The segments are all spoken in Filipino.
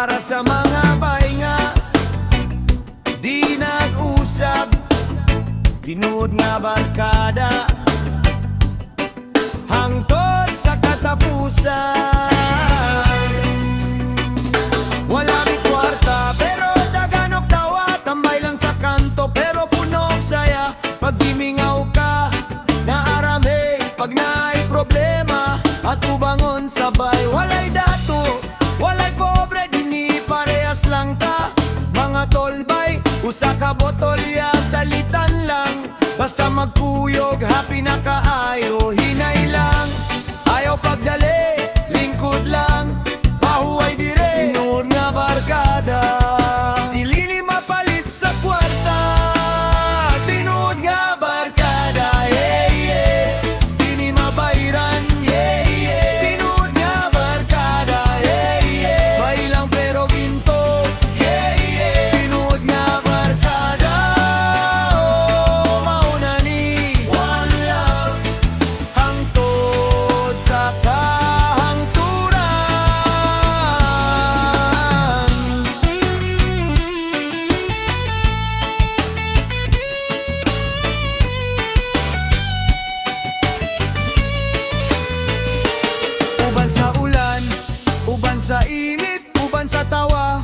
Para sa mga pahinga di nag-usab, tinuod nga barkada hangtod sa katapusan. Wala mi kwarta pero daganok tawa, tambay lang sa kanto pero punong saya. Pag gimingaw ka naarami, pag naay problema at ubangon sabay. Walay dato, walay pobre, dini parehas lang ta. Mga tolbay, usa ka botolya, salitan lang. Basta magkuyog, happy na kaayo, hinay lang. Ayaw pagdali, lingkod lang, pahuway dire, tinuod nga barkada. Dili mapalit sa kwarta, tinuod nga barkada. Yeah, yeah, dini mabayran. Yeah, yeah, tinuod nga barkada. Yeah, yeah, bailang pero ginto. Yeah, yeah, tinuod nga barkada. Oh, mauna ni one love hangtod sa kahangturan. Uban sa ulan, uban sa init, uban sa tawa,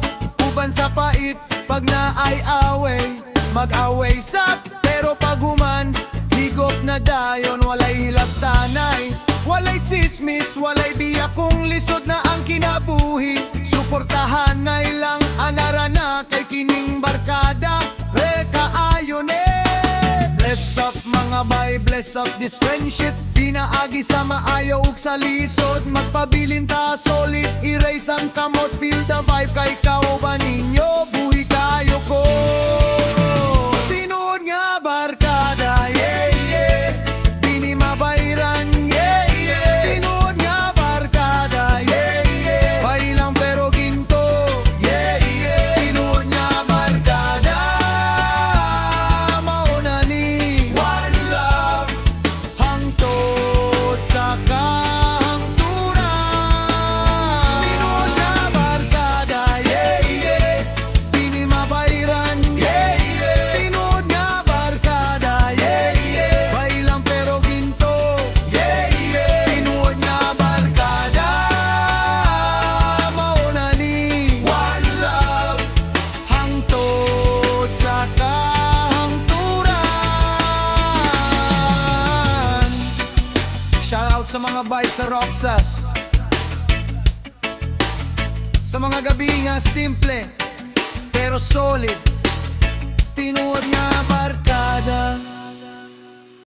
uban sa pait. Pag naay away, mag-away sap. Pero pag human, higop na dayon. Walay hilak tanay, walay chismis, walay biyak kung lisod na ang kinabuhi. Suportahan ngay lang anarana kay kining barkada. Kaayon bless up mga bay, bless up this friendship. Pinaagi sa maayaw ug sa lisod, magpabilin ta solid, erase ang kamot. Feel the vibe kay kauban ninyo, buhi kayo ko. Tinuod nga barkada, yeah, yeah, dini mabayran. Yeah, yeah, tinuod nga barkada. Yeah, yeah, bailang pero ginto. Yeah, yeah, tinuod nga barkada. Mauna ni one love hangtod sa kahangturan. Tinuod nga barkada. Yeah, yeah, dini mabayran. Yeah, yeah, tinuod nga barkada. Yeah, yeah, bailang pero ginto. Yeah, yeah, tinuod nga barkada. Mauna ni one love hangtod sa kahangturan. Shout out sa mga bay sa Roxas, sa mga gabi nga simple pero solid, tinuod nga barkada.